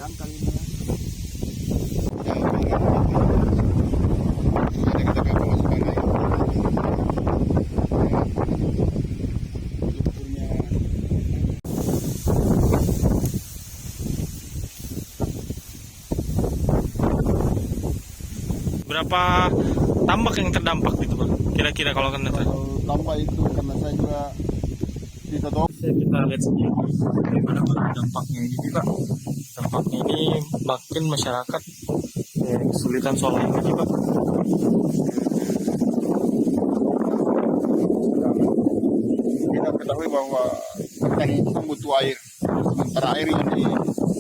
dangkal ini ya. Berapa tambak yang terdampak gitu Pak? Kira-kira kalau kena Kalau tambah itu karena saya juga ditutup. kita lihat sendiri bagaimana Pak dampaknya ini Pak. Dampaknya ini makin masyarakat kesulitan soal air ini Pak. Kita ketahui bahwa petani itu kan butuh air. Sementara air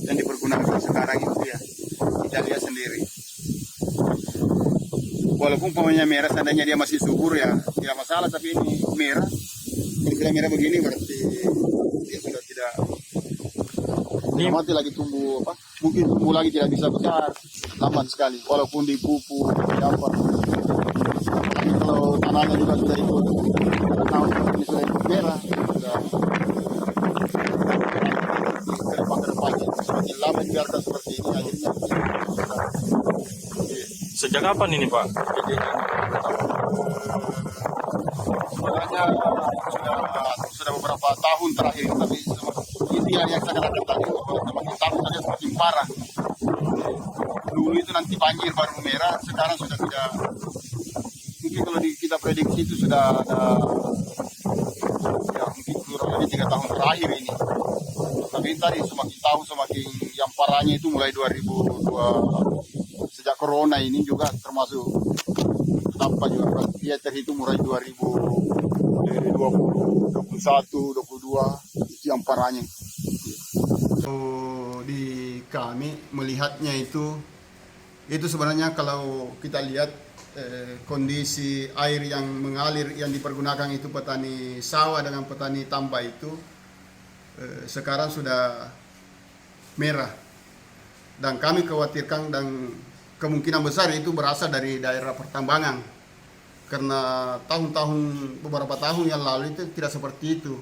yang dipergunakan sekarang itu ya kita lihat sendiri. Walaupun umpamanya merah, seandainya dia masih subur ya tidak masalah, tapi ini merah. Ini bila merah begini berarti dia sudah tidak mati lagi, tumbuh apa? Mungkin tumbuh lagi tidak bisa besar, lambat sekali. Walaupun dipupuk, apa. Tapi kalau tanahnya juga sudah ikut, tahun ini sudah ikut merah, sudah ke depannya semakin lama biarkan seperti ini akhirnya. Sejak kapan ini Pak? Sebenarnya sudah beberapa tahun terakhir, tapi ini yang saya katakan tadi, semakin tahun saja semakin parah. Dulu itu nanti banjir baru merah, sekarang sudah tidak. Mungkin kalau kita prediksi itu sudah ada ya mungkin kurang lebih 3 tahun terakhir ini. Tapi tadi semakin tahun semakin yang parahnya itu mulai 2002 sejak corona ini juga termasuk tanpa juga dia terhitung mulai 2020, 21, 22 itu yang parahnya. So, di kami melihatnya itu sebenarnya kalau kita lihat kondisi air yang mengalir yang dipergunakan itu petani sawah dengan petani tambak itu sekarang sudah merah, dan kami khawatirkan dan kemungkinan besar itu berasal dari daerah pertambangan, karena beberapa tahun yang lalu itu tidak seperti itu.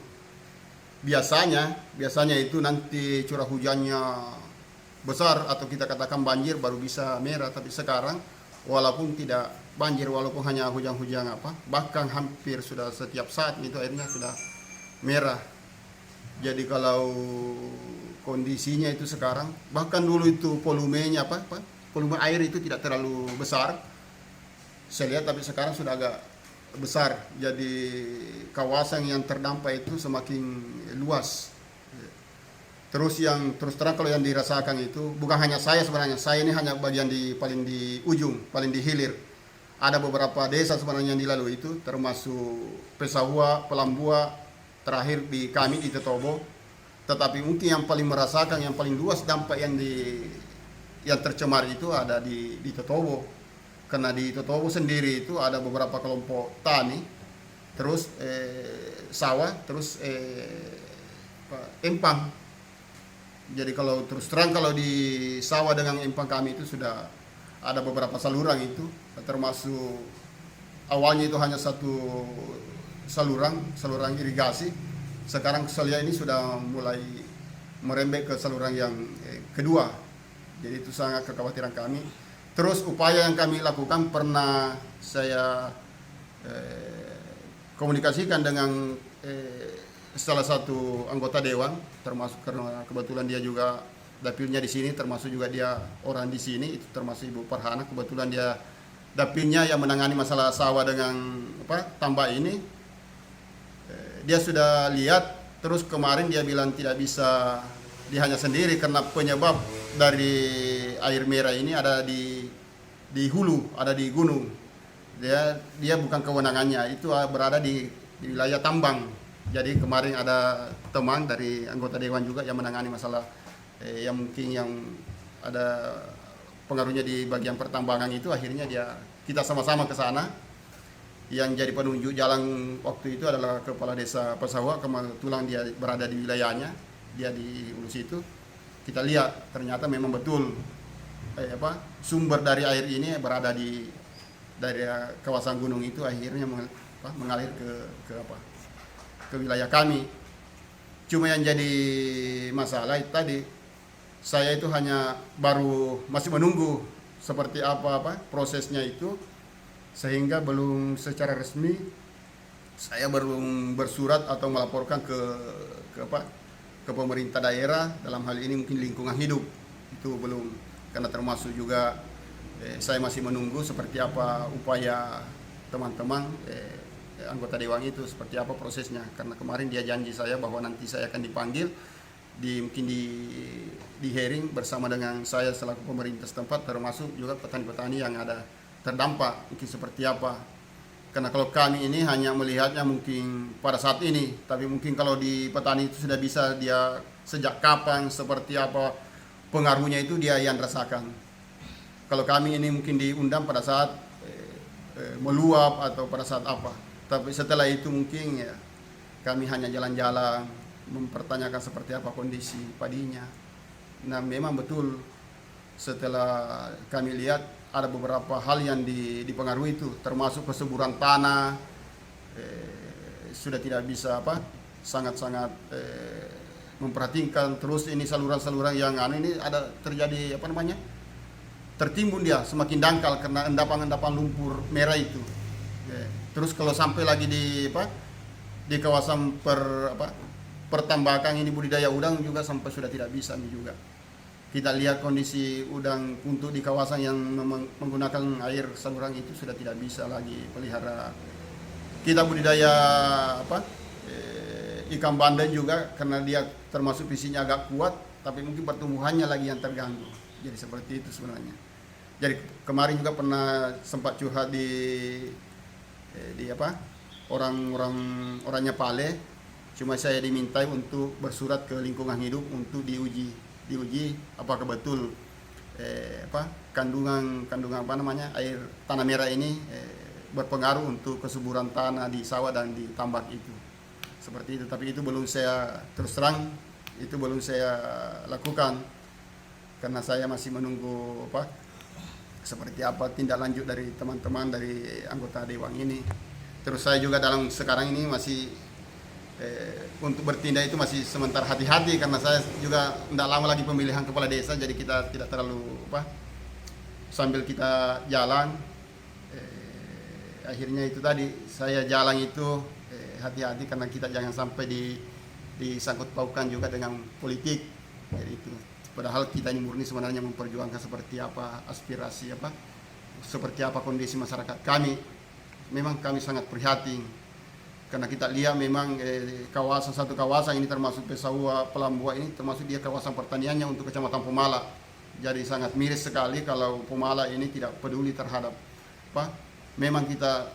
Biasanya itu nanti curah hujannya besar atau kita katakan banjir baru bisa merah, tapi sekarang walaupun tidak banjir, walaupun hanya hujan-hujan bahkan hampir sudah setiap saat itu airnya sudah merah. Jadi kalau kondisinya itu sekarang, bahkan dulu itu volumenya volume air itu tidak terlalu besar saya lihat, tapi sekarang sudah agak besar. Jadi kawasan yang terdampak itu semakin luas. Terus terang kalau yang dirasakan itu bukan hanya saya, sebenarnya saya ini hanya bagian paling di ujung, paling di hilir. Ada beberapa desa sebenarnya yang dilalui itu, termasuk Pesahua, Pelambua, terakhir di kami di Tetobo. Tetapi mungkin yang paling merasakan, yang paling luas dampak yang tercemar itu ada di Tetobo. Karena di Tetobo sendiri itu ada beberapa kelompok tani, terus sawah, terus empang. Jadi kalau terus terang kalau di sawah dengan empang kami itu sudah ada beberapa saluran itu, termasuk awalnya itu hanya satu saluran irigasi. Sekarang saya ini sudah mulai merembet ke saluran yang kedua. Jadi itu sangat kekhawatiran kami. Terus upaya yang kami lakukan, pernah saya komunikasikan dengan salah satu anggota dewan, termasuk karena kebetulan dia juga dapilnya di sini, termasuk juga dia orang di sini, itu termasuk Ibu Farhana. Kebetulan dia dapilnya yang menangani masalah sawah dengan tambak ini. Dia sudah lihat, terus kemarin dia bilang tidak bisa dia hanya sendiri karena penyebab dari air merah ini ada di hulu, ada di gunung. Dia bukan kewenangannya, itu berada di wilayah tambang. Jadi kemarin ada teman dari anggota dewan juga yang menangani masalah yang mungkin yang ada pengaruhnya di bagian pertambangan itu. Akhirnya kita sama-sama ke sana. Yang jadi penunjuk jalan waktu itu adalah kepala desa Pesahua, kebetulan dia berada di wilayahnya, dia di ulu situ. Kita lihat ternyata memang betul sumber dari air ini berada dari kawasan gunung itu, akhirnya mengalir ke wilayah kami. Cuma yang jadi masalah itu tadi, Saya itu hanya baru masih menunggu seperti apa prosesnya itu, sehingga belum secara resmi saya belum bersurat atau melaporkan ke pemerintah daerah, dalam hal ini mungkin lingkungan hidup itu belum, karena termasuk juga saya masih menunggu seperti apa upaya teman-teman anggota dewan itu, seperti apa prosesnya, karena kemarin dia janji saya bahwa nanti saya akan dipanggil mungkin di hearing bersama dengan saya selaku pemerintah setempat, termasuk juga petani-petani yang ada terdampak mungkin seperti apa. Karena kalau kami ini hanya melihatnya mungkin pada saat ini, tapi mungkin kalau di petani itu sudah bisa dia sejak kapan, seperti apa pengaruhnya itu dia yang rasakan. Kalau kami ini mungkin diundang pada saat meluap atau pada saat apa, tapi setelah itu mungkin ya kami hanya jalan-jalan mempertanyakan seperti apa kondisi padinya. Nah memang betul setelah kami lihat ada beberapa hal yang dipengaruhi itu, termasuk kesuburan tanah, sudah tidak bisa sangat-sangat memperhatikan. Terus ini saluran-saluran yang ini ada terjadi tertimbun dia semakin dangkal karena endapan-endapan lumpur merah itu. Terus kalau sampai lagi di kawasan pertambakan ini budidaya udang juga sampai sudah tidak bisa nih juga. Kita lihat kondisi udang untuk di kawasan yang menggunakan air saluran itu sudah tidak bisa lagi pelihara. Kita budidaya ikan bandeng juga karena dia termasuk fisiknya agak kuat, tapi mungkin pertumbuhannya lagi yang terganggu. Jadi seperti itu sebenarnya. Jadi kemarin juga pernah sempat curhat di orangnya Pale, cuma saya dimintai untuk bersurat ke lingkungan hidup untuk diuji apakah betul kandungan air tanah merah ini berpengaruh untuk kesuburan tanah di sawah dan di tambak itu, seperti itu. Tapi itu belum saya, terus terang itu belum saya lakukan karena saya masih menunggu seperti apa tindak lanjut dari teman-teman dari anggota dewan ini. Terus saya juga dalam sekarang ini masih untuk bertindak itu masih sementara hati-hati karena saya juga tidak lama lagi pemilihan kepala desa, jadi kita tidak terlalu sambil kita jalan akhirnya itu tadi saya jalan itu hati-hati karena kita jangan sampai disangkut pautkan juga dengan politik. Jadi itu padahal kita ini murni sebenarnya memperjuangkan seperti apa aspirasi seperti apa kondisi masyarakat kami. Memang kami sangat prihatin karena kita lihat memang satu kawasan ini termasuk Pesaua Pelambua ini termasuk dia kawasan pertaniannya untuk Kecamatan Pemala. Jadi sangat miris sekali kalau Pemala ini tidak peduli terhadap memang kita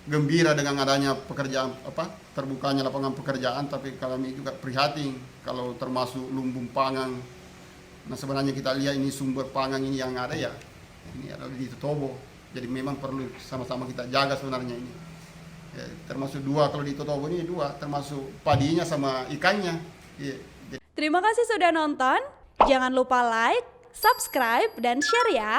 gembira dengan adanya pekerjaan terbukanya lapangan pekerjaan, tapi kami juga prihatin kalau termasuk lumbung pangan. Nah sebenarnya kita lihat ini sumber pangan ini yang ada ya ini ada di Totobo, jadi memang perlu sama-sama kita jaga sebenarnya ini. Termasuk dua, kalau di Totobo ini dua, termasuk padinya sama ikannya. Terima kasih sudah nonton, jangan lupa like, subscribe, dan share ya.